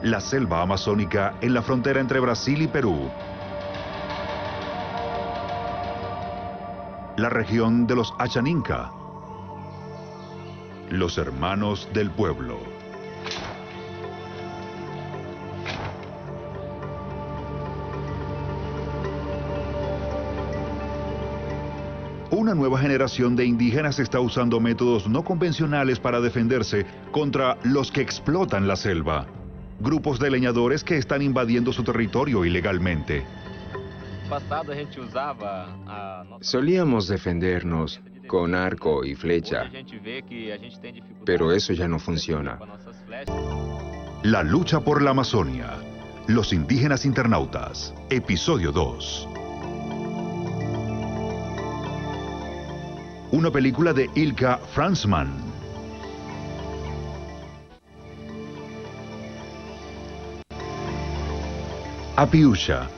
la selva amazónica en la frontera entre Brasil y Perú. La región de los Achaninka, los hermanos del pueblo. Una nueva generación de indígenas está usando métodos no convencionales para defenderse contra los que explotan la selva. Grupos de leñadores que están invadiendo su territorio ilegalmente. Solíamos defendernos con arco y flecha, pero eso ya no funciona. La lucha por la Amazonia. Los indígenas internautas. Episodio 2. Una película de Ilka Fransman. Apiúcha,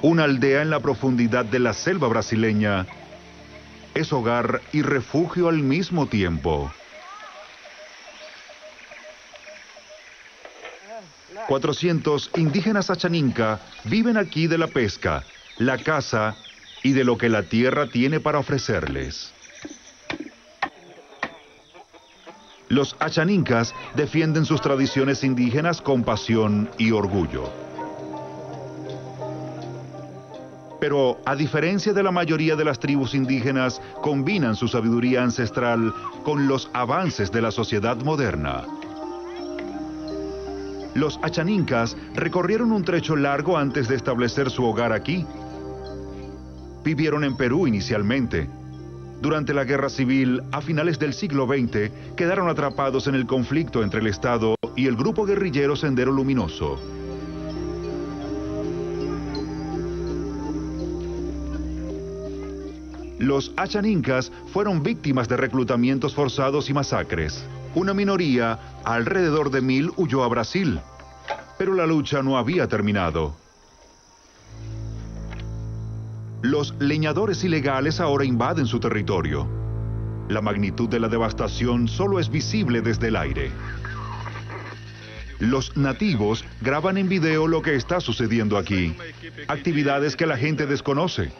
una aldea en la profundidad de la selva brasileña, es hogar y refugio al mismo tiempo. 400 indígenas achaninka viven aquí de la pesca, la caza y de lo que la tierra tiene para ofrecerles. Los achaninkas defienden sus tradiciones indígenas con pasión y orgullo. Pero, a diferencia de la mayoría de las tribus indígenas, combinan su sabiduría ancestral con los avances de la sociedad moderna. Los achaninkas recorrieron un trecho largo antes de establecer su hogar aquí. Vivieron en Perú inicialmente. Durante la Guerra Civil, a finales del siglo XX, quedaron atrapados en el conflicto entre el Estado y el grupo guerrillero Sendero Luminoso. Los achaninkas fueron víctimas de reclutamientos forzados y masacres. Una minoría, alrededor de 1000, huyó a Brasil. Pero la lucha no había terminado. Los leñadores ilegales ahora invaden su territorio. La magnitud de la devastación solo es visible desde el aire. Los nativos graban en video lo que está sucediendo aquí. Actividades que la gente desconoce.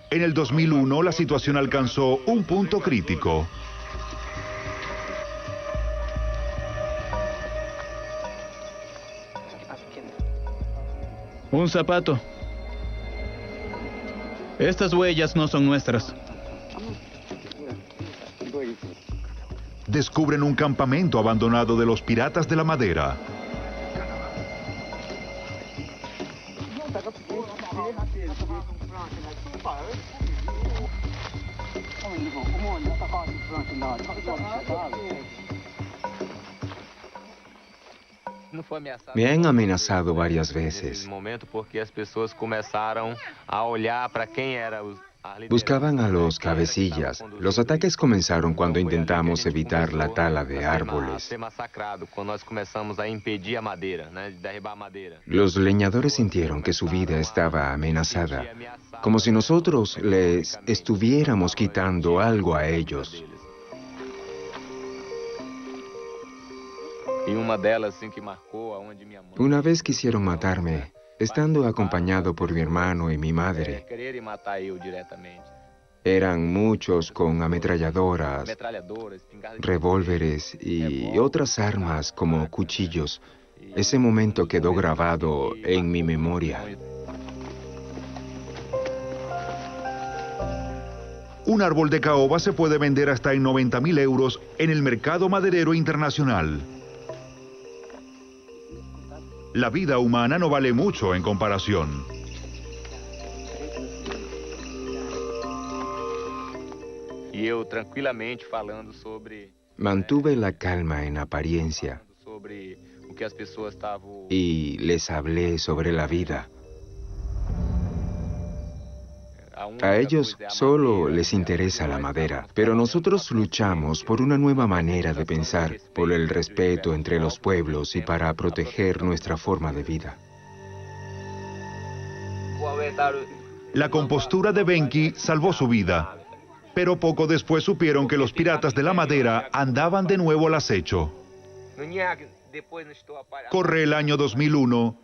En el 2001, la situación alcanzó un punto crítico. Un zapato. Estas huellas no son nuestras. Descubren un campamento abandonado de los piratas de la madera. Me han amenazado varias veces. Buscaban a los cabecillas. Los ataques comenzaron cuando intentamos evitar la tala de árboles. Los leñadores sintieron que su vida estaba amenazada, como si nosotros les estuviéramos quitando algo a ellos. Una vez quisieron matarme, estando acompañado por mi hermano y mi madre. Eran muchos con ametralladoras, revólveres y otras armas como cuchillos. Ese momento quedó grabado en mi memoria. Un árbol de caoba se puede vender hasta en 90.000 euros en el mercado maderero internacional. La vida humana no vale mucho en comparación. Mantuve la calma en apariencia y les hablé sobre la vida. A ellos solo les interesa la madera, pero nosotros luchamos por una nueva manera de pensar, por el respeto entre los pueblos y para proteger nuestra forma de vida. La compostura de Benki salvó su vida, pero poco después supieron que los piratas de la madera andaban de nuevo al acecho. Corre el año 2001.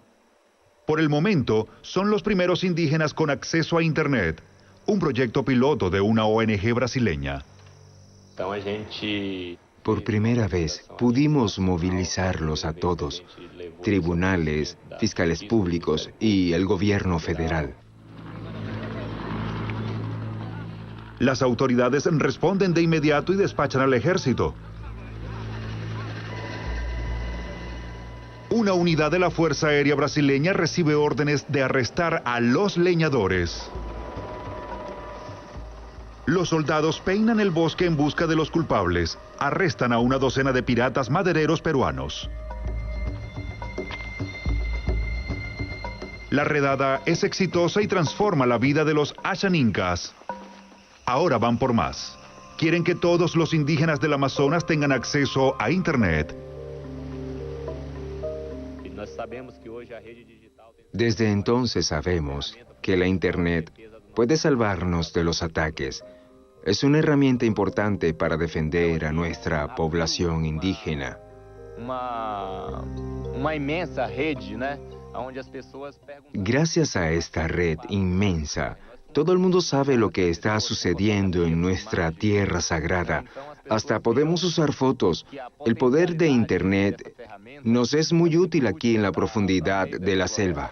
Por el momento, son los primeros indígenas con acceso a Internet, un proyecto piloto de una ONG brasileña. Por primera vez pudimos movilizarlos a todos, tribunales, fiscales públicos y el gobierno federal. Las autoridades responden de inmediato y despachan al ejército. Una unidad de la Fuerza Aérea Brasileña recibe órdenes de arrestar a los leñadores. Los soldados peinan el bosque en busca de los culpables. Arrestan a una docena de piratas madereros peruanos. La redada es exitosa y transforma la vida de los Ashaninkas. Ahora van por más. Quieren que todos los indígenas del Amazonas tengan acceso a Internet. Desde entonces sabemos que la Internet puede salvarnos de los ataques. Es una herramienta importante para defender a nuestra población indígena. Gracias a esta red inmensa, todo el mundo sabe lo que está sucediendo en nuestra tierra sagrada. Hasta podemos usar fotos. El poder de Internet nos es muy útil aquí en la profundidad de la selva.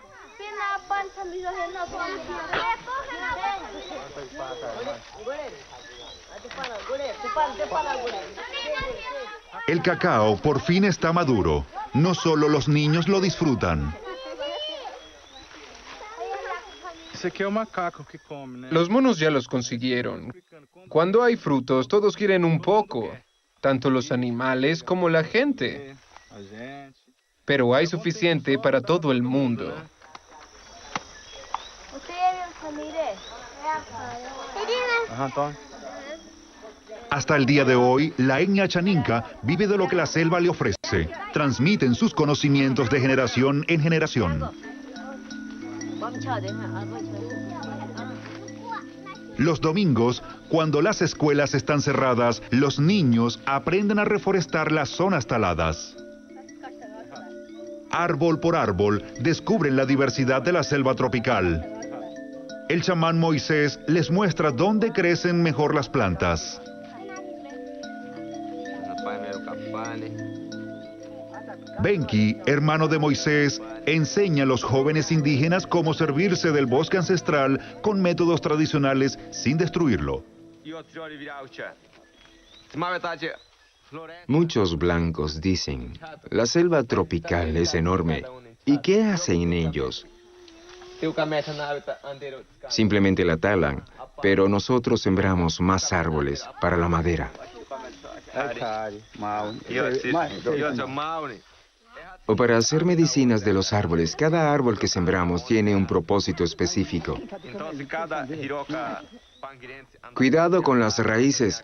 El cacao por fin está maduro. No solo los niños lo disfrutan. Los monos ya los consiguieron. Cuando hay frutos, todos quieren un poco, tanto los animales como la gente. Pero hay suficiente para todo el mundo. Hasta el día de hoy, la etnia Achaninka vive de lo que la selva le ofrece. Transmiten sus conocimientos de generación en generación. Los domingos, cuando las escuelas están cerradas, los niños aprenden a reforestar las zonas taladas. Árbol por árbol, descubren la diversidad de la selva tropical. El chamán Moisés les muestra dónde crecen mejor las plantas. Benki, hermano de Moisés, enseña a los jóvenes indígenas cómo servirse del bosque ancestral con métodos tradicionales sin destruirlo. Muchos blancos dicen, la selva tropical es enorme. ¿Y qué hacen ellos? Simplemente la talan, pero nosotros sembramos más árboles para la madera. O para hacer medicinas de los árboles. Cada árbol que sembramos tiene un propósito específico. Cuidado con las raíces.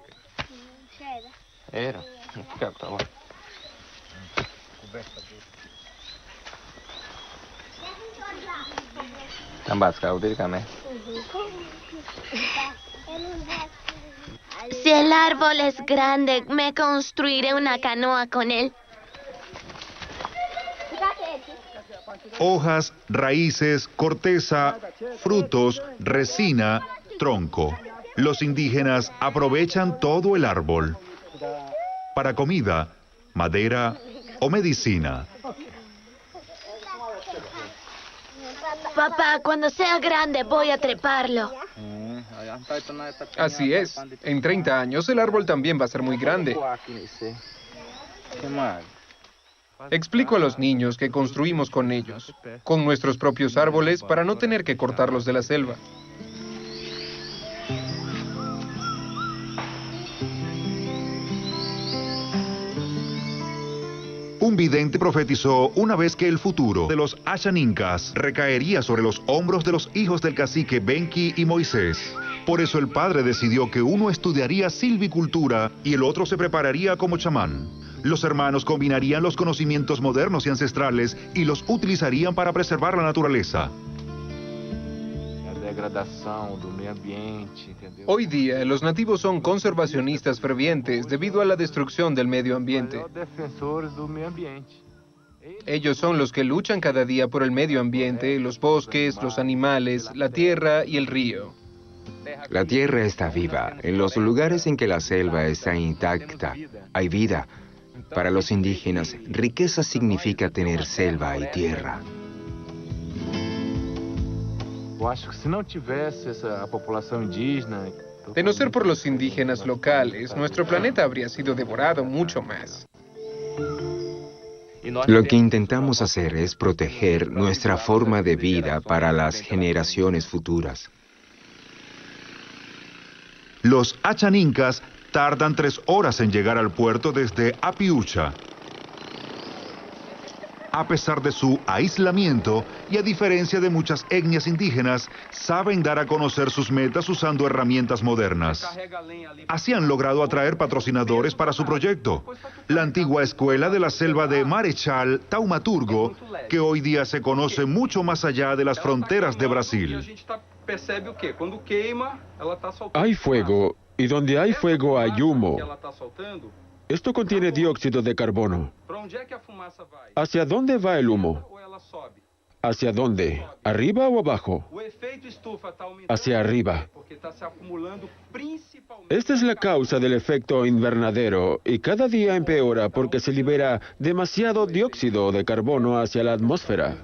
Si el árbol es grande, me construiré una canoa con él. Hojas, raíces, corteza, frutos, resina, tronco. Los indígenas aprovechan todo el árbol para comida, madera o medicina. Papá, cuando sea grande voy a treparlo. Así es. En 30 años el árbol también va a ser muy grande. Explico a los niños que construimos con ellos, con nuestros propios árboles, para no tener que cortarlos de la selva. Un vidente profetizó una vez que el futuro de los Ashaninkas recaería sobre los hombros de los hijos del cacique Benki y Moisés. Por eso el padre decidió que uno estudiaría silvicultura y el otro se prepararía como chamán. Los hermanos combinarían los conocimientos modernos y ancestrales y los utilizarían para preservar la naturaleza. Hoy día, los nativos son conservacionistas fervientes debido a la destrucción del medio ambiente. Ellos son los que luchan cada día por el medio ambiente, los bosques, los animales, la tierra y el río. La tierra está viva. En los lugares en que la selva está intacta, hay vida. Para los indígenas, riqueza significa tener selva y tierra. De no ser por los indígenas locales, nuestro planeta habría sido devorado mucho más. Lo que intentamos hacer es proteger nuestra forma de vida para las generaciones futuras. Los Achanincas tardan 3 horas en llegar al puerto desde Apiucha. A pesar de su aislamiento y a diferencia de muchas etnias indígenas, saben dar a conocer sus metas usando herramientas modernas. Así han logrado atraer patrocinadores para su proyecto. La antigua escuela de la selva de Marechal, Taumaturgo, que hoy día se conoce mucho más allá de las fronteras de Brasil. Hay fuego, y donde hay fuego hay humo. Esto contiene dióxido de carbono. ¿Hacia dónde va el humo? ¿Hacia dónde? ¿Arriba o abajo? Hacia arriba. Esta es la causa del efecto invernadero y cada día empeora porque se libera demasiado dióxido de carbono hacia la atmósfera.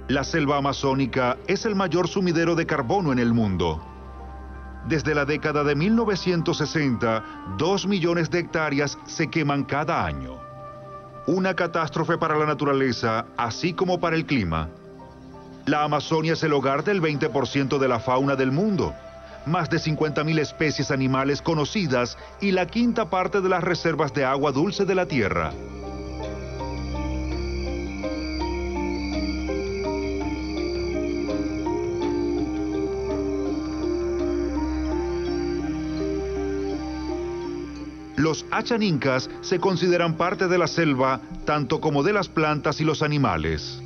La selva amazónica es el mayor sumidero de carbono en el mundo. Desde la década de 1960, 2 millones de hectáreas se queman cada año. Una catástrofe para la naturaleza, así como para el clima. La Amazonia es el hogar del 20% de la fauna del mundo, más de 50.000 especies animales conocidas y la 1/5 parte de las reservas de agua dulce de la Tierra. Los Achanincas se consideran parte de la selva, tanto como de las plantas y los animales.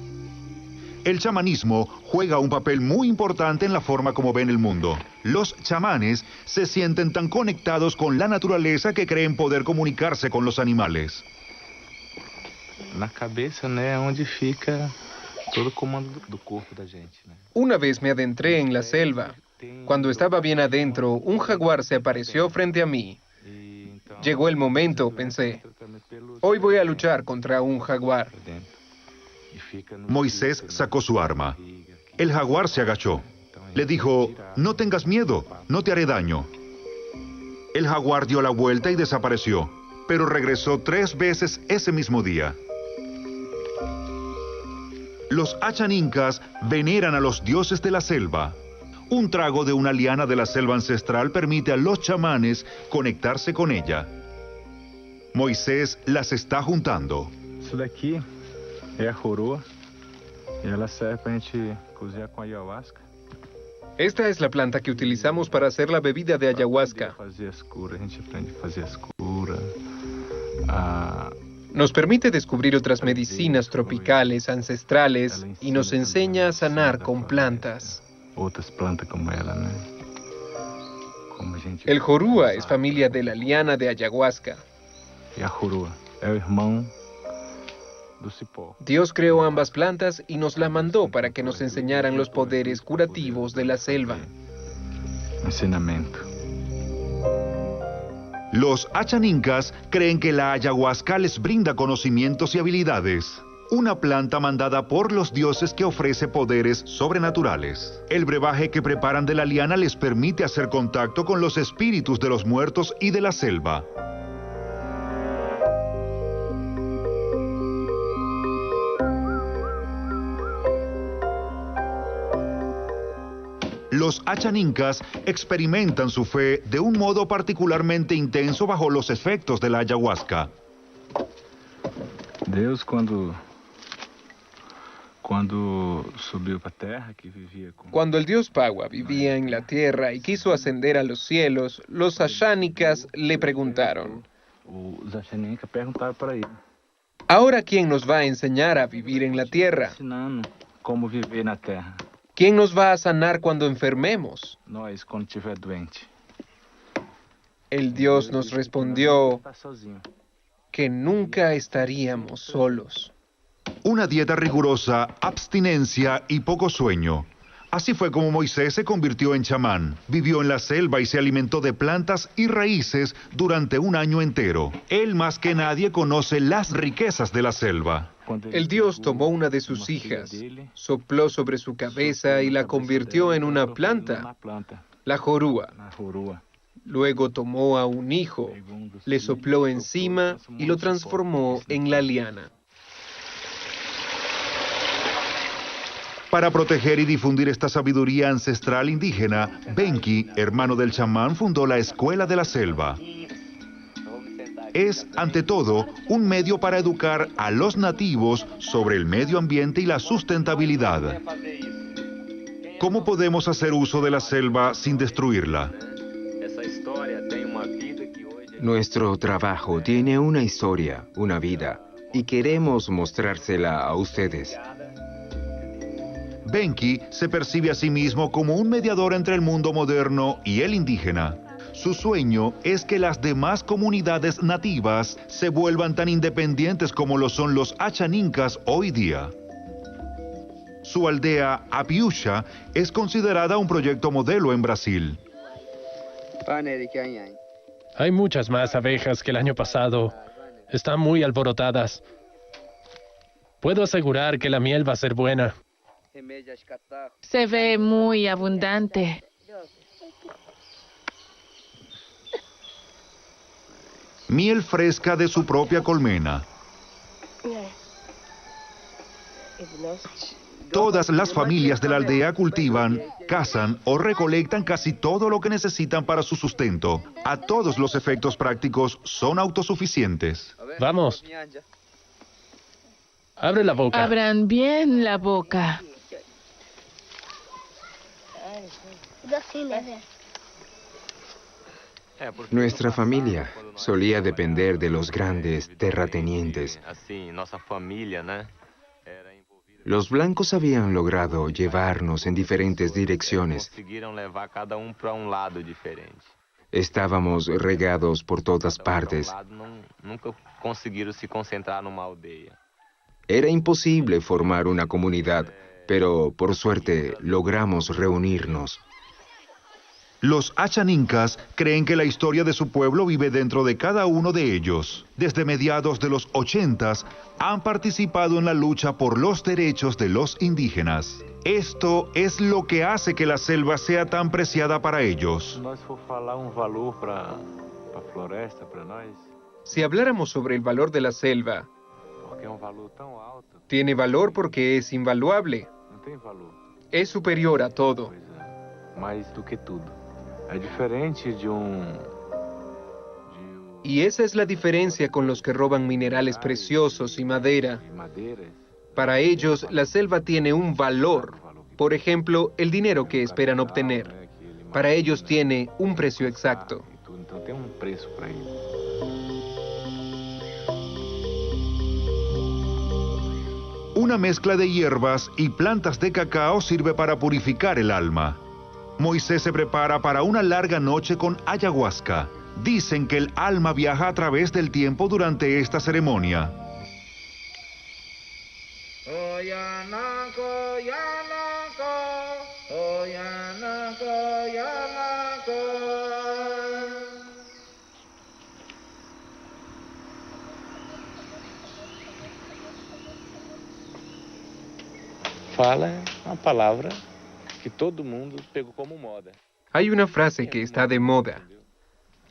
El chamanismo juega un papel muy importante en la forma como ven el mundo. Los chamanes se sienten tan conectados con la naturaleza que creen poder comunicarse con los animales. Na cabeça, né, onde fica todo o comando do corpo da gente, né? Una vez me adentré en la selva. Cuando estaba bien adentro, un jaguar se apareció frente a mí. Llegó el momento, pensé. Hoy voy a luchar contra un jaguar. Moisés sacó su arma. El jaguar se agachó. Le dijo, no tengas miedo, no te haré daño. El jaguar dio la vuelta y desapareció, pero regresó 3 veces ese mismo día. Los Achanincas veneran a los dioses de la selva. Un trago de una liana de la selva ancestral permite a los chamanes conectarse con ella. Moisés las está juntando. Isso daqui é a coroa e ela serve para a gente cozinhar com ayahuasca. Esta es la planta que utilizamos para hacer la bebida de ayahuasca. A gente aprende a fazer as curas. Nos permite descubrir otras medicinas tropicales, ancestrales, y nos enseña a sanar con plantas. Outras plantas como ela, né? El jorúa es familia de la liana de ayahuasca. E a jorúa é o irmão do cipó. Dios creó ambas plantas y nos la mandó para que nos enseñaran los poderes curativos de la selva. Ensinamento. Los Achanincas creen que la ayahuasca les brinda conocimientos y habilidades. Una planta mandada por los dioses que ofrece poderes sobrenaturales. El brebaje que preparan de la liana les permite hacer contacto con los espíritus de los muertos y de la selva. Los Achanincas experimentan su fe de un modo particularmente intenso bajo los efectos de la ayahuasca. Deus, quando subiu para a terra, que vivia com... Cuando el dios Paua vivía en la tierra y quiso ascender a los cielos, los Achanincas le preguntaron, Ahora, ¿quién nos va a enseñar a vivir en la tierra? ¿Quién nos va a sanar cuando enfermemos? El Dios nos respondió que nunca estaríamos solos. Una dieta rigurosa, abstinencia y poco sueño. Así fue como Moisés se convirtió en chamán. Vivió en la selva y se alimentó de plantas y raíces durante un año entero. Él más que nadie conoce las riquezas de la selva. El Dios tomó una de sus hijas, sopló sobre su cabeza y la convirtió en una planta, la jorúa. Luego tomó a un hijo, le sopló encima y lo transformó en la liana. Para proteger y difundir esta sabiduría ancestral indígena, Benki, hermano del chamán, fundó la Escuela de la Selva. Es, ante todo, un medio para educar a los nativos sobre el medio ambiente y la sustentabilidad. ¿Cómo podemos hacer uso de la selva sin destruirla? Nuestro trabajo tiene una historia, una vida, y queremos mostrársela a ustedes. Benki se percibe a sí mismo como un mediador entre el mundo moderno y el indígena. Su sueño es que las demás comunidades nativas se vuelvan tan independientes como lo son los Achanincas hoy día. Su aldea, Apiúcha, es considerada un proyecto modelo en Brasil. Hay muchas más abejas que el año pasado. Están muy alborotadas. Puedo asegurar que la miel va a ser buena. Se ve muy abundante. Miel fresca de su propia colmena. Todas las familias de la aldea cultivan, cazan o recolectan casi todo lo que necesitan para su sustento. A todos los efectos prácticos son autosuficientes. Vamos. Abre la boca. Abran bien la boca. Nuestra familia solía depender de los grandes terratenientes. Los blancos habían logrado llevarnos en diferentes direcciones. Estábamos regados por todas partes. Era imposible formar una comunidad, pero por suerte logramos reunirnos. Los Achanincas creen que la historia de su pueblo vive dentro de cada uno de ellos. Desde mediados de los 80s han participado en la lucha por los derechos de los indígenas. Esto es lo que hace que la selva sea tan preciada para ellos. Si habláramos sobre el valor de la selva, tiene valor porque es invaluable. Es superior a todo. Y esa es la diferencia con los que roban minerales preciosos y madera. Para ellos, la selva tiene un valor. Por ejemplo, el dinero que esperan obtener. Para ellos tiene un precio exacto. Una mezcla de hierbas y plantas de cacao sirve para purificar el alma. Moisés se prepara para una larga noche con ayahuasca. Dicen que el alma viaja a través del tiempo durante esta ceremonia. Fala uma palavra que todo mundo pegou como moda. Hay una frase que está de moda.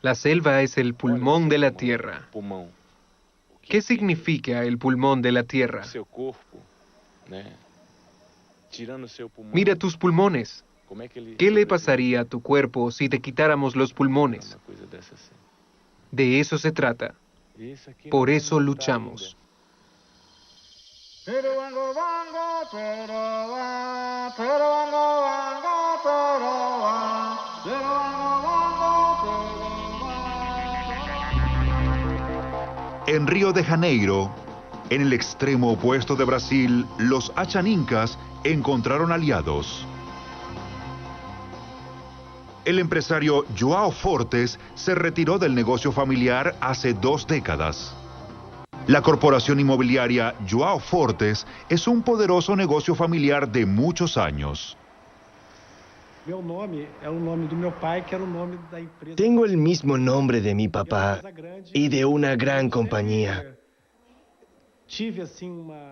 La selva es el pulmón de la tierra. ¿Qué significa el pulmón de la tierra? Mira tus pulmones. ¿Qué le pasaría a tu cuerpo si te quitáramos los pulmones? De eso se trata. Por eso luchamos. En Río de Janeiro, en el extremo opuesto de Brasil, los Achanincas encontraron aliados. El empresario João Fortes se retiró del negocio familiar hace 2 décadas. La corporación inmobiliaria João Fortes es un poderoso negocio familiar de muchos años. Tengo el mismo nombre de mi papá y de una gran compañía.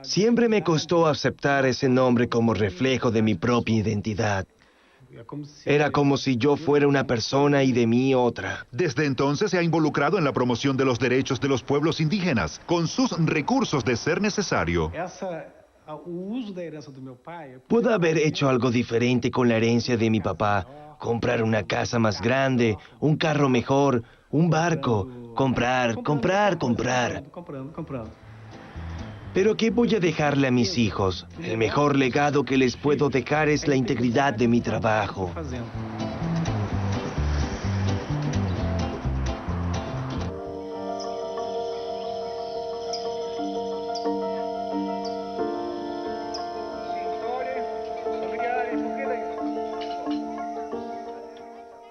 Siempre me costó aceptar ese nombre como reflejo de mi propia identidad. Era como si yo fuera una persona y de mí otra. Desde entonces se ha involucrado en la promoción de los derechos de los pueblos indígenas, con sus recursos de ser necesario. Puedo haber hecho algo diferente con la herencia de mi papá. Comprar una casa más grande, un carro mejor, un barco. Comprar. Pero ¿qué voy a dejarle a mis hijos? El mejor legado que les puedo dejar es la integridad de mi trabajo.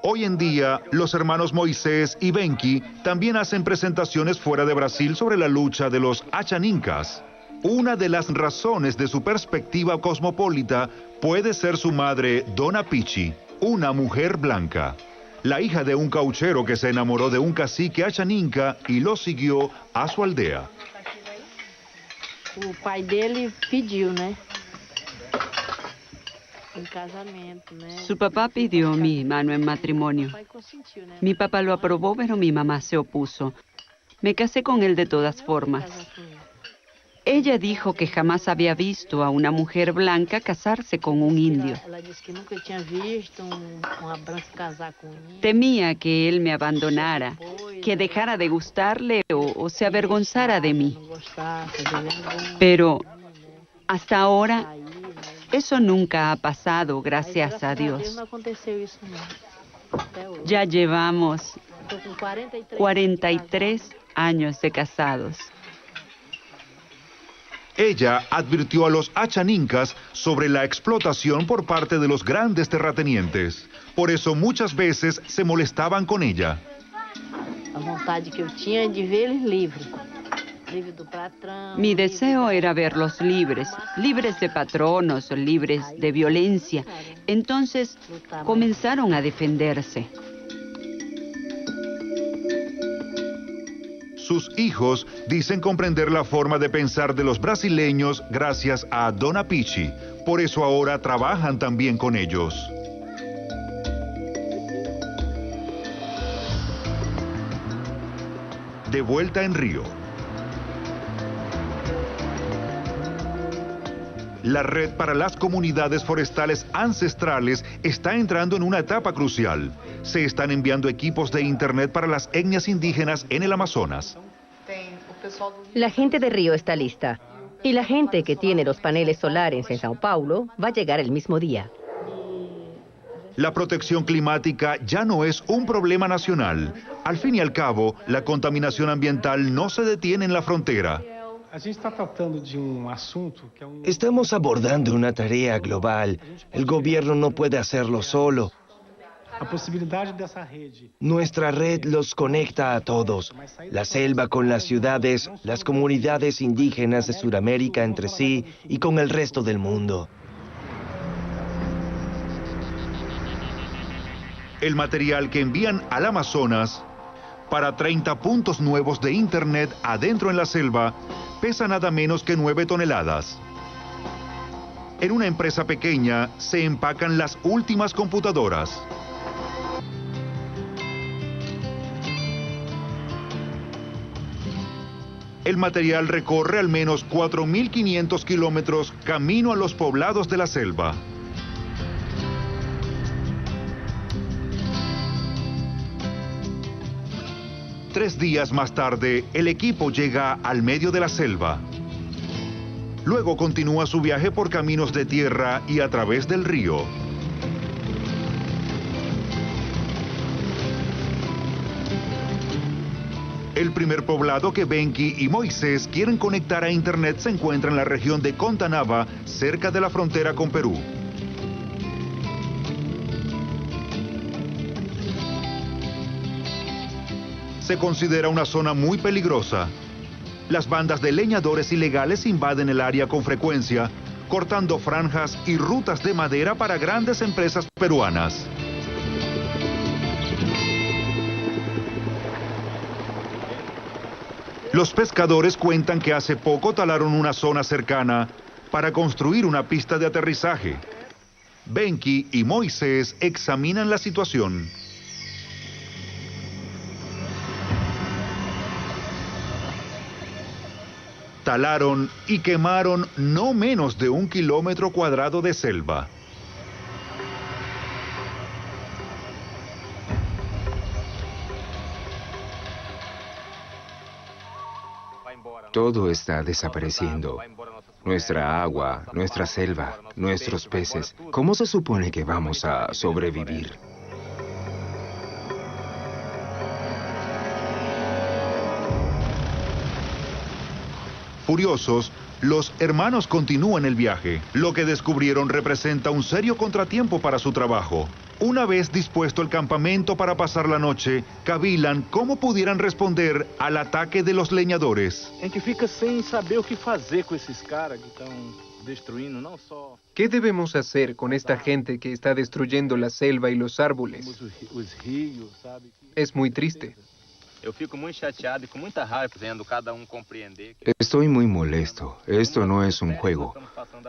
Hoy en día, los hermanos Moisés y Benki también hacen presentaciones fuera de Brasil sobre la lucha de los Achanincas. Una de las razones de su perspectiva cosmopolita puede ser su madre, Dona Pichi, una mujer blanca, la hija de un cauchero que se enamoró de un cacique Achaninca y lo siguió a su aldea. O pai dele pediu, né? Su papá pidió mi mano en matrimonio. Mi papá lo aprobó, pero mi mamá se opuso. Me casé con él de todas formas. Ella dijo que jamás había visto a una mujer blanca casarse con un indio. Temía que él me abandonara, que dejara de gustarle o se avergonzara de mí. Pero hasta ahora, eso nunca ha pasado, gracias a Dios. Ya llevamos 43 años de casados. Ella advirtió a los Achanincas sobre la explotación por parte de los grandes terratenientes. Por eso muchas veces se molestaban con ella. A vontade que eu tinha de vê-los livres. Mi deseo era verlos libres, libres de patronos, libres de violencia. Entonces comenzaron a defenderse. Sus hijos dicen comprender la forma de pensar de los brasileños gracias a Dona Pichi. Por eso ahora trabajan también con ellos. De vuelta en Río. La red para las comunidades forestales ancestrales está entrando en una etapa crucial. Se están enviando equipos de internet para las etnias indígenas en el Amazonas. La gente de Río está lista. Y la gente que tiene los paneles solares en Sao Paulo va a llegar el mismo día. La protección climática ya no es un problema nacional. Al fin y al cabo, la contaminación ambiental no se detiene en la frontera. Estamos abordando una tarea global. El gobierno no puede hacerlo solo. Nuestra red los conecta a todos. La selva con las ciudades, las comunidades indígenas de Sudamérica entre sí y con el resto del mundo. El material que envían al Amazonas para 30 puntos nuevos de internet adentro en la selva pesa nada menos que 9 toneladas. En una empresa pequeña se empacan las últimas computadoras. El material recorre al menos 4.500 kilómetros camino a los poblados de la selva. Tres días más tarde, el equipo llega al medio de la selva. Luego continúa su viaje por caminos de tierra y a través del río. El primer poblado que Benki y Moisés quieren conectar a Internet se encuentra en la región de Contanaba, cerca de la frontera con Perú. Se considera una zona muy peligrosa. Las bandas de leñadores ilegales invaden el área con frecuencia, cortando franjas y rutas de madera para grandes empresas peruanas. Los pescadores cuentan que hace poco talaron una zona cercana para construir una pista de aterrizaje. Benki y Moisés examinan la situación. Talaron y quemaron no menos de 1 kilómetro cuadrado de selva. Todo está desapareciendo. Nuestra agua, nuestra selva, nuestros peces. ¿Cómo se supone que vamos a sobrevivir? Furiosos, los hermanos continúan el viaje. Lo que descubrieron representa un serio contratiempo para su trabajo. Una vez dispuesto el campamento para pasar la noche, cavilan cómo pudieran responder al ataque de los leñadores. ¿Qué debemos hacer con esta gente que está destruyendo la selva y los árboles? Es muy triste. Estoy muy molesto. Esto no es un juego.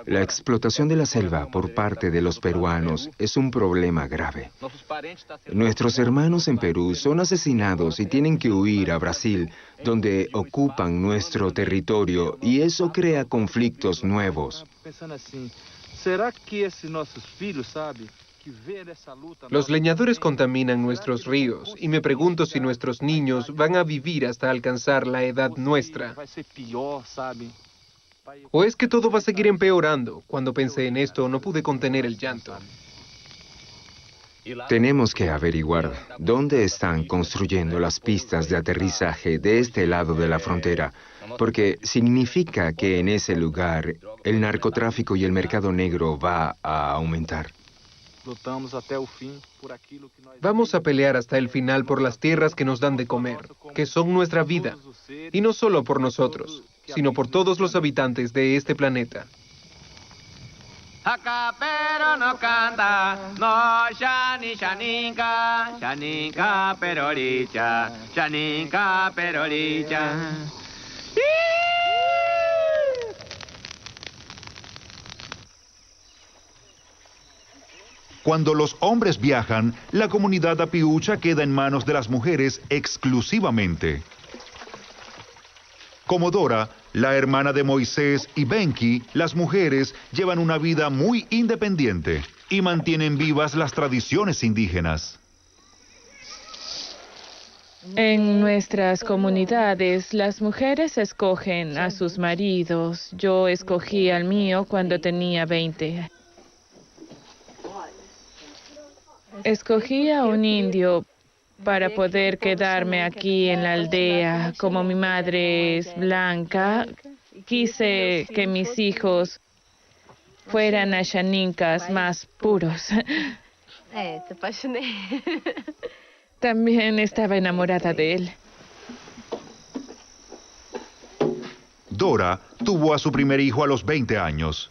La explotación de la selva por parte de los peruanos es un problema grave. Nuestros hermanos en Perú son asesinados y tienen que huir a Brasil, donde ocupan nuestro territorio, y eso crea conflictos nuevos. Los leñadores contaminan nuestros ríos y me pregunto si nuestros niños van a vivir hasta alcanzar la edad nuestra. ¿O es que todo va a seguir empeorando? Cuando pensé en esto, no pude contener el llanto. Tenemos que averiguar dónde están construyendo las pistas de aterrizaje de este lado de la frontera, porque significa que en ese lugar el narcotráfico y el mercado negro va a aumentar. Vamos a pelear hasta el final por las tierras que nos dan de comer, que son nuestra vida, y no solo por nosotros, sino por todos los habitantes de este planeta. Cuando los hombres viajan, la comunidad apiucha queda en manos de las mujeres exclusivamente. Como Dora, la hermana de Moisés y Benki, las mujeres llevan una vida muy independiente y mantienen vivas las tradiciones indígenas. En nuestras comunidades, las mujeres escogen a sus maridos. Yo escogí al mío cuando tenía 20. Escogí a un indio para poder quedarme aquí en la aldea. Como mi madre es blanca, quise que mis hijos fueran ashaninkas más puros. Te apaixonei. También estaba enamorada de él. Dora tuvo a su primer hijo a los 20 años.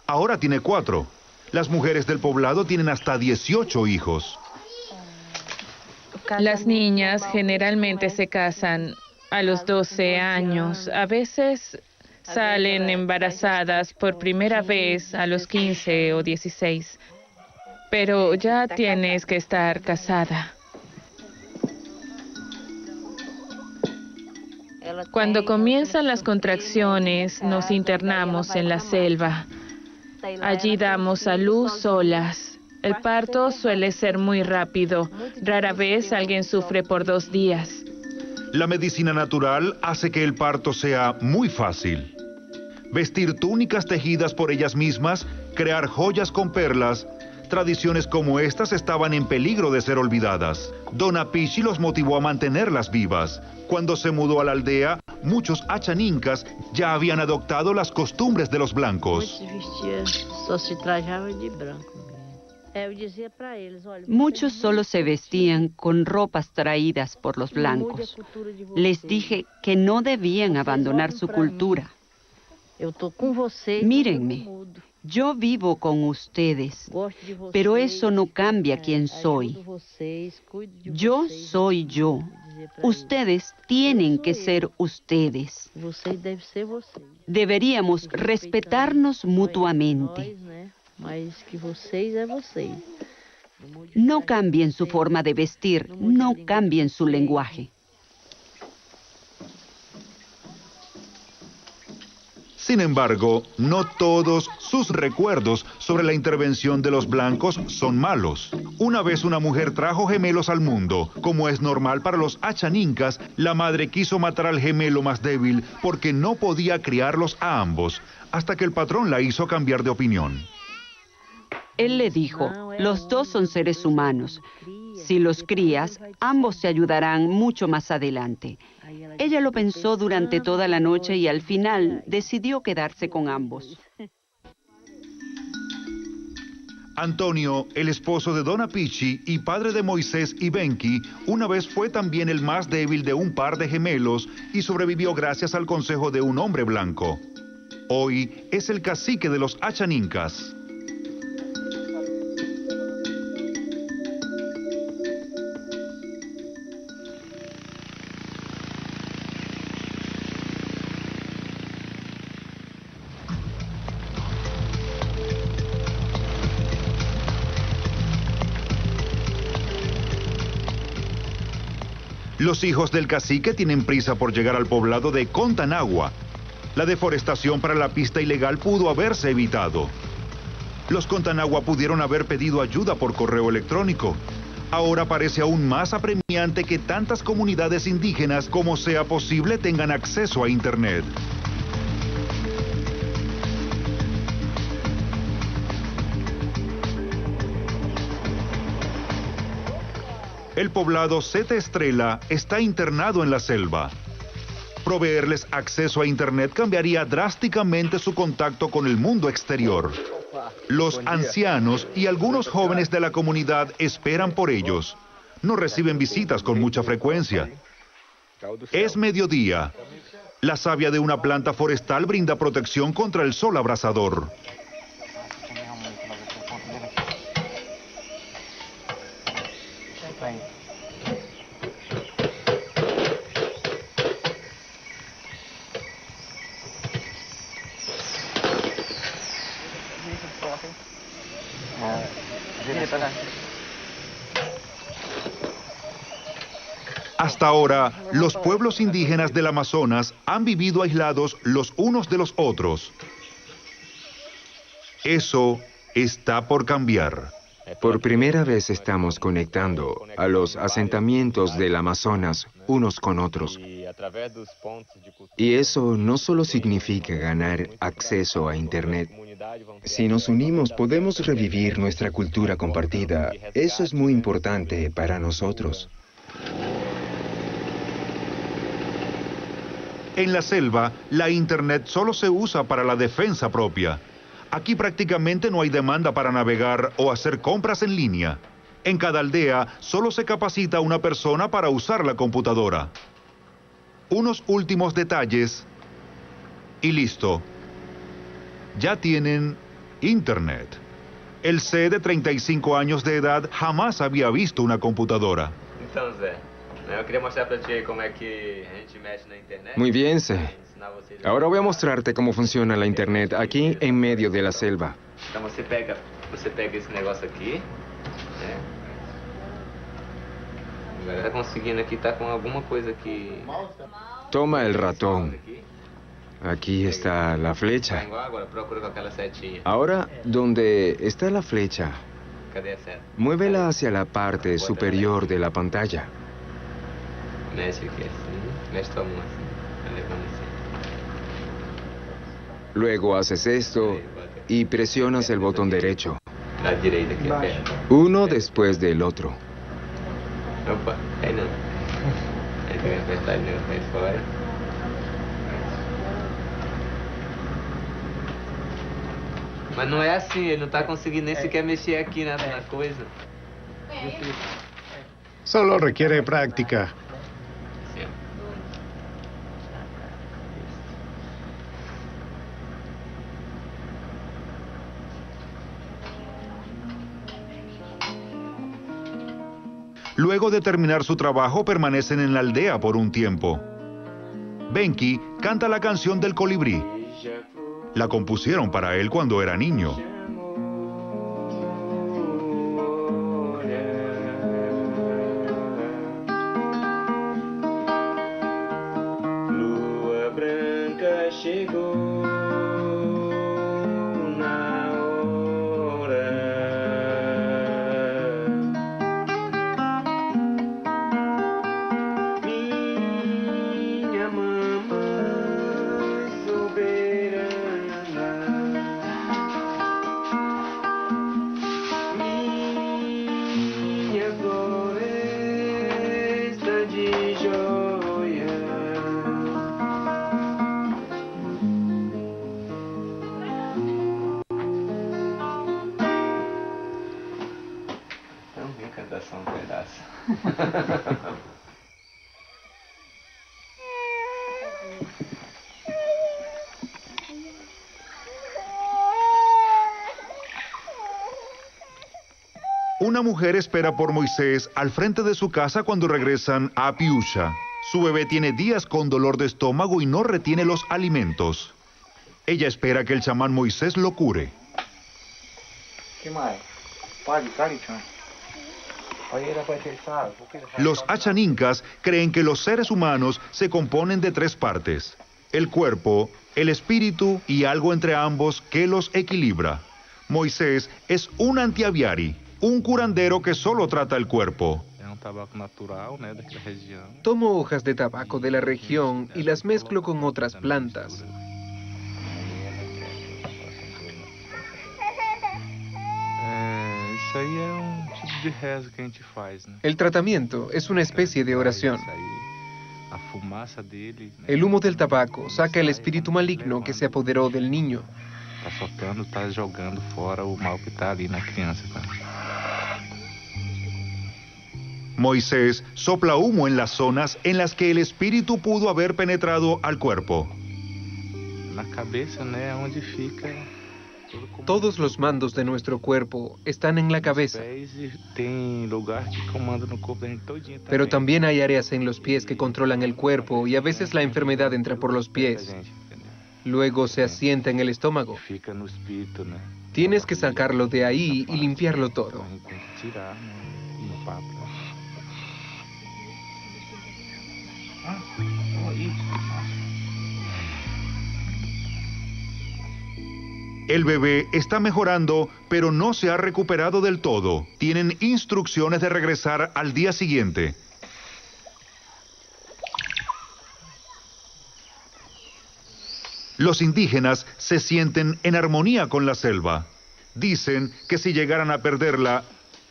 Ahora tiene 4. Las mujeres del poblado tienen hasta 18 hijos. Las niñas generalmente se casan a los 12 años. A veces salen embarazadas por primera vez a los 15 o 16. Pero ya tienes que estar casada. Cuando comienzan las contracciones, nos internamos en la selva. Allí damos a luz solas. El parto suele ser muy rápido. Rara vez alguien sufre por 2 días. La medicina natural hace que el parto sea muy fácil. Vestir túnicas tejidas por ellas mismas, crear joyas con perlas, tradiciones como estas estaban en peligro de ser olvidadas. Dona Pichi los motivó a mantenerlas vivas. Cuando se mudó a la aldea, muchos achanincas ya habían adoptado las costumbres de los blancos. Muchos solo se vestían con ropas traídas por los blancos. Les dije que no debían abandonar su cultura. Mírenme, yo vivo con ustedes, pero eso no cambia quién soy. Yo soy yo. Ustedes tienen que ser ustedes. Deberíamos respetarnos mutuamente. No cambien su forma de vestir, no cambien su lenguaje. Sin embargo, no todos sus recuerdos sobre la intervención de los blancos son malos. Una vez una mujer trajo gemelos al mundo. Como es normal para los achanincas, la madre quiso matar al gemelo más débil porque no podía criarlos a ambos, hasta que el patrón la hizo cambiar de opinión. Él le dijo, los dos son seres humanos. Si los crías, ambos se ayudarán mucho más adelante. Ella lo pensó durante toda la noche y al final decidió quedarse con ambos. Antonio, el esposo de Dona Pichi y padre de Moisés y Benki, una vez fue también el más débil de un par de gemelos y sobrevivió gracias al consejo de un hombre blanco. Hoy es el cacique de los achanincas. Los hijos del cacique tienen prisa por llegar al poblado de Contanagua. La deforestación para la pista ilegal pudo haberse evitado. Los Contanagua pudieron haber pedido ayuda por correo electrónico. Ahora parece aún más apremiante que tantas comunidades indígenas como sea posible tengan acceso a Internet. El poblado Sete Estrella está internado en la selva. Proveerles acceso a Internet cambiaría drásticamente su contacto con el mundo exterior. Los ancianos y algunos jóvenes de la comunidad esperan por ellos. No reciben visitas con mucha frecuencia. Es mediodía. La savia de una planta forestal brinda protección contra el sol abrasador. Hasta ahora, los pueblos indígenas del Amazonas han vivido aislados los unos de los otros. Eso está por cambiar. Por primera vez estamos conectando a los asentamientos del Amazonas unos con otros. Y eso no solo significa ganar acceso a Internet. Si nos unimos, podemos revivir nuestra cultura compartida. Eso es muy importante para nosotros. En la selva, la Internet solo se usa para la defensa propia. Aquí prácticamente no hay demanda para navegar o hacer compras en línea. En cada aldea solo se capacita a una persona para usar la computadora. Unos últimos detalles y listo. Ya tienen Internet. El C de 35 años de edad jamás había visto una computadora. Muy bien, Zé. Ahora voy a mostrarte cómo funciona la Internet aquí en medio de la selva. Você pega esse negócio aqui, né? Agora tá conseguindo aqui, tá com alguma coisa aqui. Toma el ratón. Aquí está la flecha. Agora procura com aquela setinha. Ahora, donde está la flecha, Cadê a seta? muévela hacia la parte superior de la pantalla. Mexe aqui assim, mexe tua mão assim, vai levando assim. Luego haces esto y presionas el botón derecho. La direita aqui, aperta. Uno después del otro. Opa, aí não. Ele queria apertar ele aí fora. Mas não é assim, ele não tá conseguindo nem sequer mexer aqui na coisa. Solo requiere práctica. Luego de terminar su trabajo, permanecen en la aldea por un tiempo. Benki canta la canción del colibrí. La compusieron para él cuando era niño. Lua branca chegou na hora. Minha mamãe soberana, minha floresta de joia. Também cantar só um pedaço. Una mujer espera por Moisés al frente de su casa cuando regresan a Piusha. Su bebé tiene días con dolor de estómago y no retiene los alimentos. Ella espera que el chamán Moisés lo cure. Que mais? Pode, Carichão. Olha, era para pensar. Los Achaninkas creen que los seres humanos se componen de tres partes: el cuerpo, el espíritu y algo entre ambos que los equilibra. Moisés es un antiaviari, un curandero que solo trata el cuerpo. Tabaco natural, né, daquela região. Tomo hojas de tabaco de la región y las mezclo con otras plantas. Isso aí é tipo de reza que a gente faz, né? El tratamiento es una especie de oración. A fumaça dele, né? El humo del tabaco saca el espíritu maligno que se apoderó del niño. Tá soltando, tá jogando fora o mal que tá ali na criança, tá? Moisés sopla humo en las zonas en las que el espíritu pudo haber penetrado al cuerpo. Na cabeça, né, onde fica. Todos los mandos de nuestro cuerpo están en la cabeza. Tem lugar que comanda no corpo da gente todinho. Pero también hay áreas en los pies que controlan el cuerpo y a veces la enfermedad entra por los pies. Luego se asienta en el estómago. Fica no espírito, né? Tienes que sacarlo de ahí y limpiarlo todo. Tem que tirar, né? No papo. El bebé está mejorando, pero no se ha recuperado del todo. Tienen instrucciones de regresar al día siguiente. Los indígenas se sienten en armonía con la selva. Dicen que si llegaran a perderla,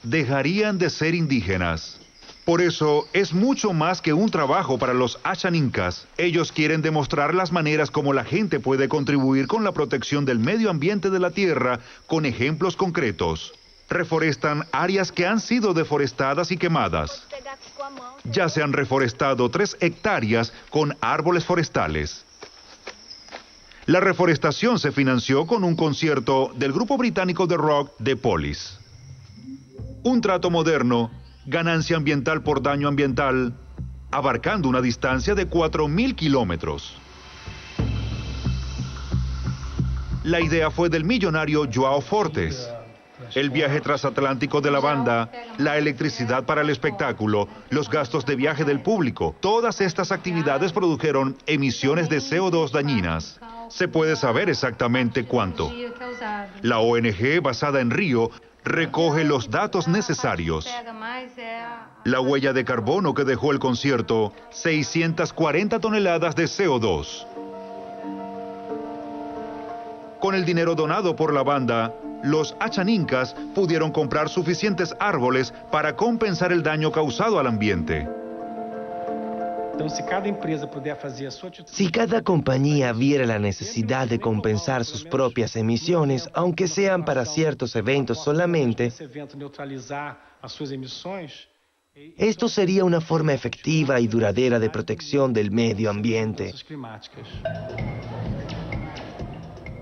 dejarían de ser indígenas. Por eso es mucho más que un trabajo para los Achaninkas. Ellos quieren demostrar las maneras como la gente puede contribuir con la protección del medio ambiente de la tierra con ejemplos concretos. Reforestan áreas que han sido deforestadas y quemadas. Ya se han reforestado 3 hectáreas con árboles forestales. La reforestación se financió con un concierto del grupo británico de rock The Police. Un trato moderno, ganancia ambiental por daño ambiental, abarcando una distancia de 4.000 kilómetros. La idea fue del millonario Joao Fortes. El viaje transatlántico de la banda, la electricidad para el espectáculo, los gastos de viaje del público, todas estas actividades produjeron emisiones de CO2 dañinas. Se puede saber exactamente cuánto. La ONG, basada en Río, recoge los datos necesarios. La huella de carbono que dejó el concierto, 640 toneladas de CO2. Con el dinero donado por la banda, los Achanincas pudieron comprar suficientes árboles para compensar el daño causado al ambiente. Si cada compañía viera la necesidad de compensar sus propias emisiones, aunque sean para ciertos eventos solamente, esto sería una forma efectiva y duradera de protección del medio ambiente.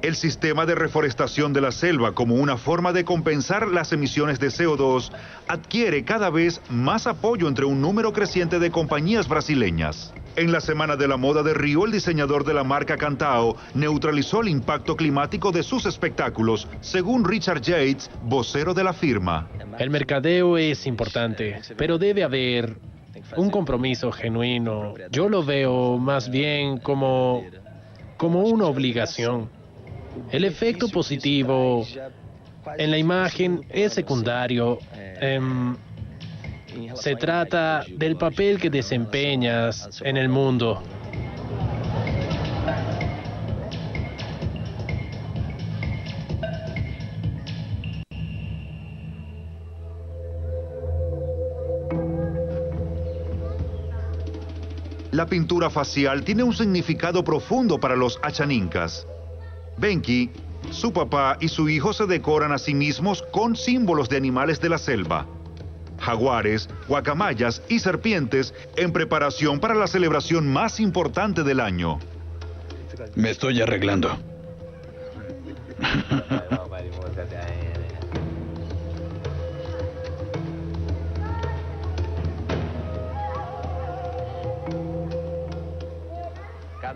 El sistema de reforestación de la selva como una forma de compensar las emisiones de CO2 adquiere cada vez más apoyo entre un número creciente de compañías brasileñas. En la Semana de la Moda de Río, el diseñador de la marca Cantao neutralizó el impacto climático de sus espectáculos, según Richard Yates, vocero de la firma. El mercadeo es importante, pero debe haber un compromiso genuino. Yo lo veo más bien como una obligación. El efecto positivo en la imagen es secundario. Se trata del papel que desempeñas en el mundo. La pintura facial tiene un significado profundo para los Achanincas. Benki, su papá y su hijo se decoran a sí mismos con símbolos de animales de la selva. Jaguares, guacamayas y serpientes en preparación para la celebración más importante del año. Me estoy arreglando.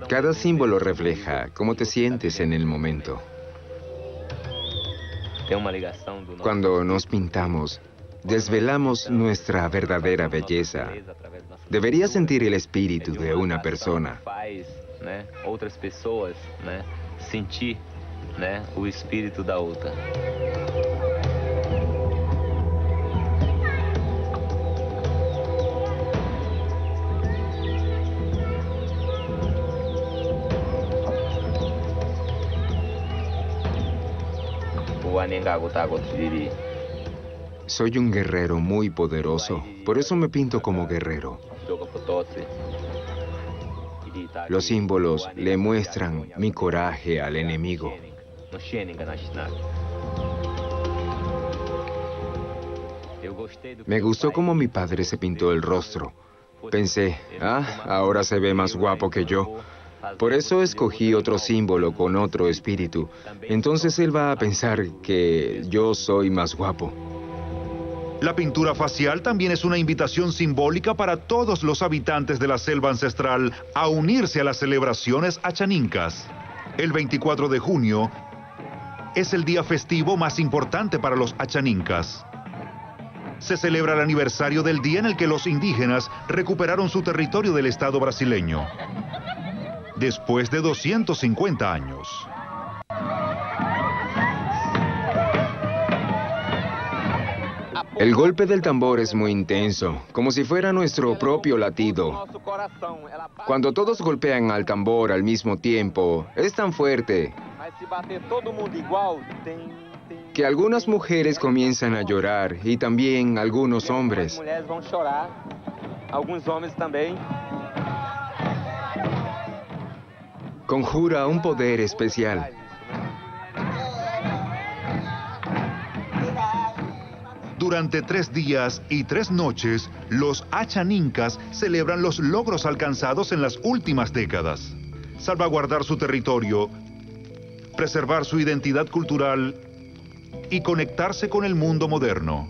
Cada símbolo refleja cómo te sientes en el momento. Cuando nos pintamos, desvelamos nuestra verdadera belleza. Deberías sentir el espíritu de una persona. Outras pessoas, sentir, o espírito da outra. Soy un guerrero muy poderoso, por eso me pinto como guerrero. Los símbolos le muestran mi coraje al enemigo. Me gustó cómo mi padre se pintó el rostro. Pensé, ahora se ve más guapo que yo. Por eso escogí otro símbolo con otro espíritu. Entonces él va a pensar que yo soy más guapo. La pintura facial también es una invitación simbólica para todos los habitantes de la selva ancestral a unirse a las celebraciones achanincas. El 24 de junio es el día festivo más importante para los achanincas. Se celebra el aniversario del día en el que los indígenas recuperaron su territorio del Estado brasileño. Después de 250 años. El golpe del tambor es muy intenso, como si fuera nuestro propio latido. Cuando todos golpean al tambor al mismo tiempo, es tan fuerte que algunas mujeres comienzan a llorar y también algunos hombres. Conjura un poder especial. Durante 3 días y 3 noches, los achanincas celebran los logros alcanzados en las últimas décadas. Salvaguardar su territorio, preservar su identidad cultural y conectarse con el mundo moderno.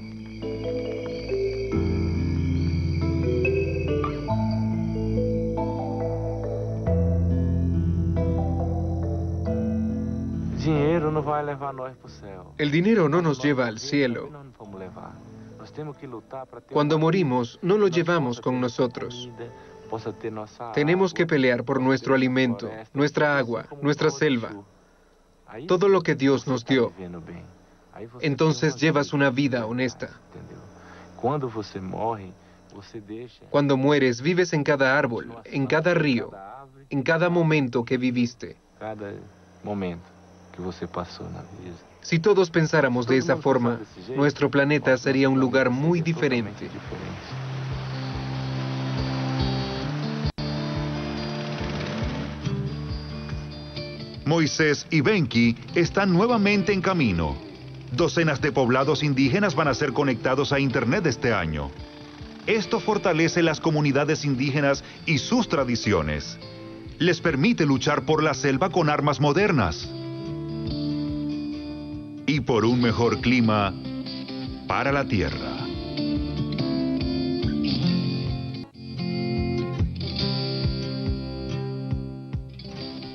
El dinero no nos lleva al cielo. Cuando morimos, no lo llevamos con nosotros. Tenemos que pelear por nuestro alimento, nuestra agua, nuestra selva, todo lo que Dios nos dio. Entonces llevas una vida honesta. Cuando mueres, vives en cada árbol, en cada río, en cada momento que viviste. Cada momento que você passou na vida. Si todos pensáramos de esa forma, nuestro planeta sería un lugar muy diferente. Moisés y Benki están nuevamente en camino. Docenas de poblados indígenas van a ser conectados a Internet este año. Esto fortalece las comunidades indígenas y sus tradiciones. Les permite luchar por la selva con armas modernas. Y por un mejor clima para la tierra.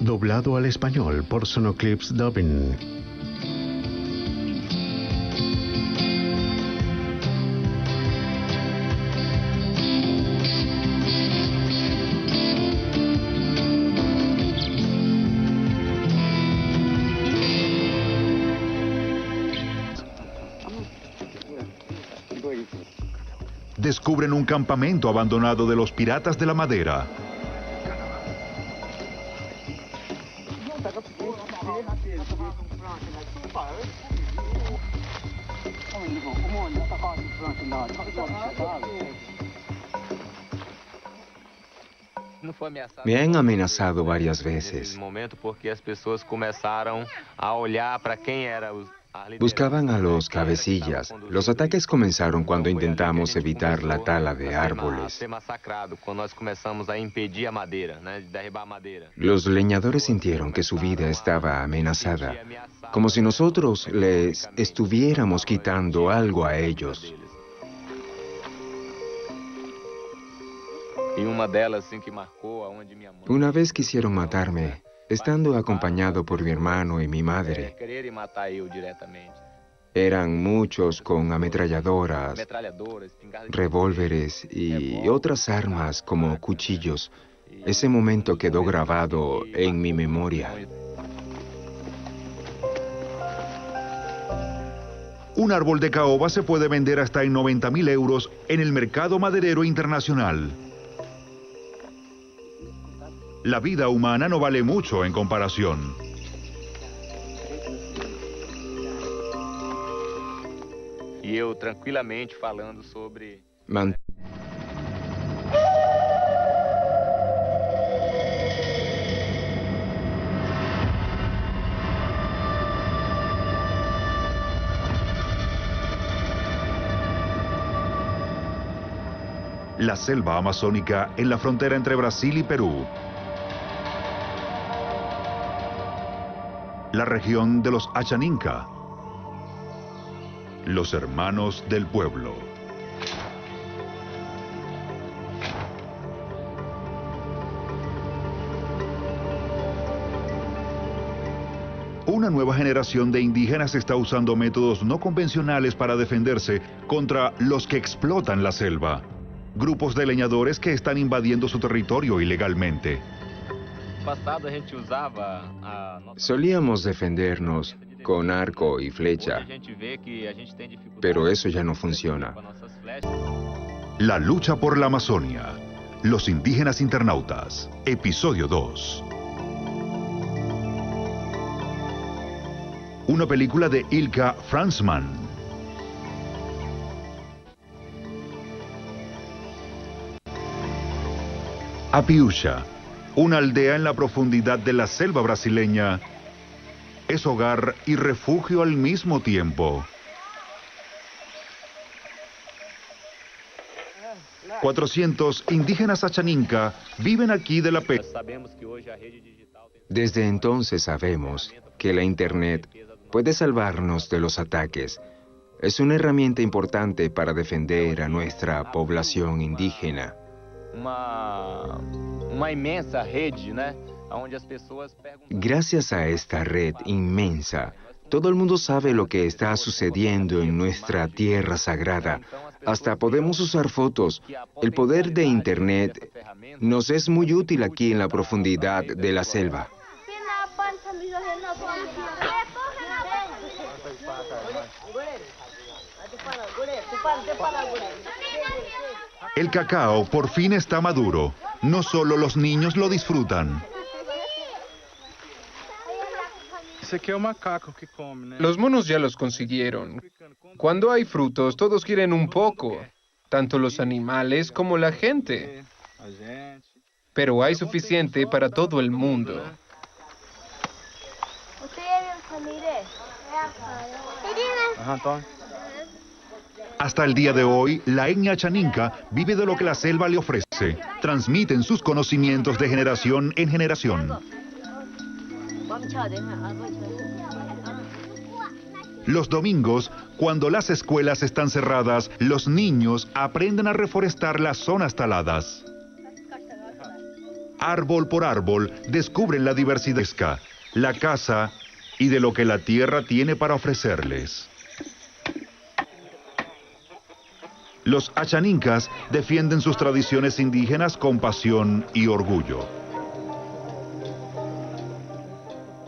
Doblado al español por Sonoclips Dubbing. Descubren un campamento abandonado de los piratas de la madera. Me han amenazado varias veces. Buscaban a los cabecillas. Los ataques comenzaron cuando intentamos evitar la tala de árboles. Los leñadores sintieron que su vida estaba amenazada, como si nosotros les estuviéramos quitando algo a ellos. Una vez quisieron matarme, estando acompañado por mi hermano y mi madre. Eran muchos con ametralladoras, revólveres y otras armas como cuchillos. Ese momento quedó grabado en mi memoria. Un árbol de caoba se puede vender hasta en 90.000 euros en el mercado maderero internacional. La vida humana no vale mucho en comparación. Y yo tranquilamente falando sobre... La selva amazónica en la frontera entre Brasil y Perú. La región de los Achaninka, los hermanos del pueblo. Una nueva generación de indígenas está usando métodos no convencionales para defenderse contra los que explotan la selva. Grupos de leñadores que están invadiendo su territorio ilegalmente. Solíamos defendernos con arco y flecha, pero eso ya no funciona. La lucha por la Amazonia. Los indígenas internautas. Episodio 2. Una película de Ilka Fransman. Apiúcha, una aldea en la profundidad de la selva brasileña, es hogar y refugio al mismo tiempo. 400 indígenas Achaninka viven aquí de la pesca. Desde entonces sabemos que la Internet puede salvarnos de los ataques. Es una herramienta importante para defender a nuestra población indígena. Gracias a esta red inmensa, todo el mundo sabe lo que está sucediendo en nuestra tierra sagrada. Hasta podemos usar fotos. El poder de Internet nos es muy útil aquí en la profundidad de la selva. El cacao por fin está maduro. No solo los niños lo disfrutan. Los monos ya los consiguieron. Cuando hay frutos, todos quieren un poco, tanto los animales como la gente. Pero hay suficiente para todo el mundo. Hasta el día de hoy, la etnia Achaninka vive de lo que la selva le ofrece. Transmiten sus conocimientos de generación en generación. Los domingos, cuando las escuelas están cerradas, los niños aprenden a reforestar las zonas taladas. Árbol por árbol, descubren la diversidad, la casa y de lo que la tierra tiene para ofrecerles. Los achaninkas defienden sus tradiciones indígenas con pasión y orgullo.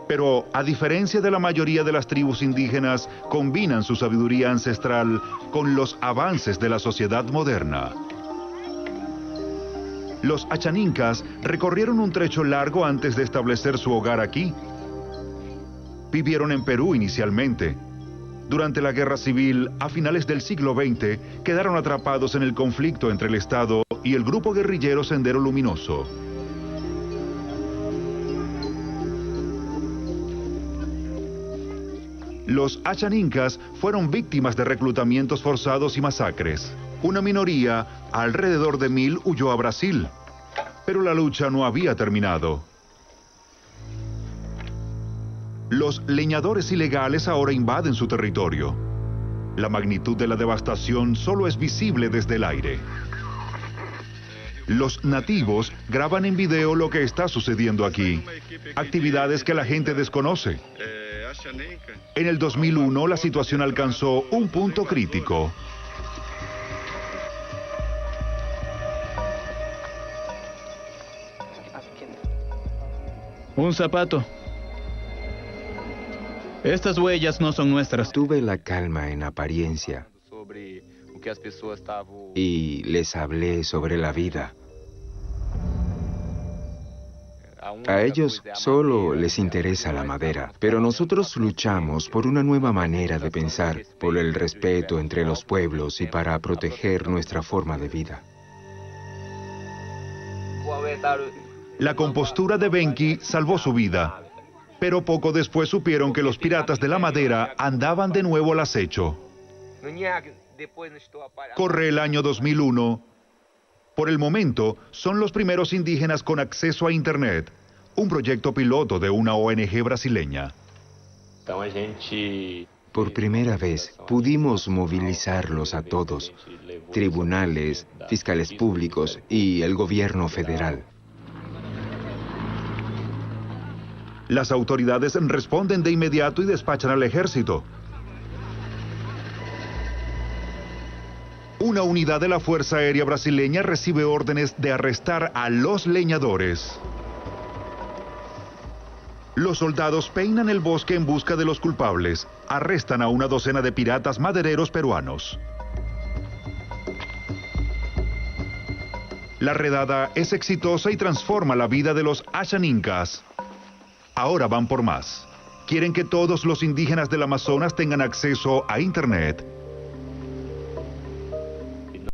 Pero, a diferencia de la mayoría de las tribus indígenas, combinan su sabiduría ancestral con los avances de la sociedad moderna. Los achaninkas recorrieron un trecho largo antes de establecer su hogar aquí. Vivieron en Perú inicialmente. Durante la Guerra Civil, a finales del siglo XX, quedaron atrapados en el conflicto entre el Estado y el grupo guerrillero Sendero Luminoso. Los achaninkas fueron víctimas de reclutamientos forzados y masacres. Una minoría, alrededor de 1000, huyó a Brasil. Pero la lucha no había terminado. Los leñadores ilegales ahora invaden su territorio. La magnitud de la devastación solo es visible desde el aire. Los nativos graban en video lo que está sucediendo aquí. Actividades que la gente desconoce. En el 2001, la situación alcanzó un punto crítico. Un zapato. Estas huellas no son nuestras. Tuve la calma en apariencia y les hablé sobre la vida. A ellos solo les interesa la madera, pero nosotros luchamos por una nueva manera de pensar, por el respeto entre los pueblos y para proteger nuestra forma de vida. La compostura de Benki salvó su vida, pero poco después supieron que los piratas de la madera andaban de nuevo al acecho. Corre el año 2001. Por el momento, son los primeros indígenas con acceso a Internet, un proyecto piloto de una ONG brasileña. Por primera vez, pudimos movilizarlos a todos, tribunales, fiscales públicos y el gobierno federal. Las autoridades responden de inmediato y despachan al ejército. Una unidad de la Fuerza Aérea Brasileña recibe órdenes de arrestar a los leñadores. Los soldados peinan el bosque en busca de los culpables. Arrestan a una docena de piratas madereros peruanos. La redada es exitosa y transforma la vida de los achaninkas. Ahora van por más. Quieren que todos los indígenas del Amazonas tengan acceso a Internet.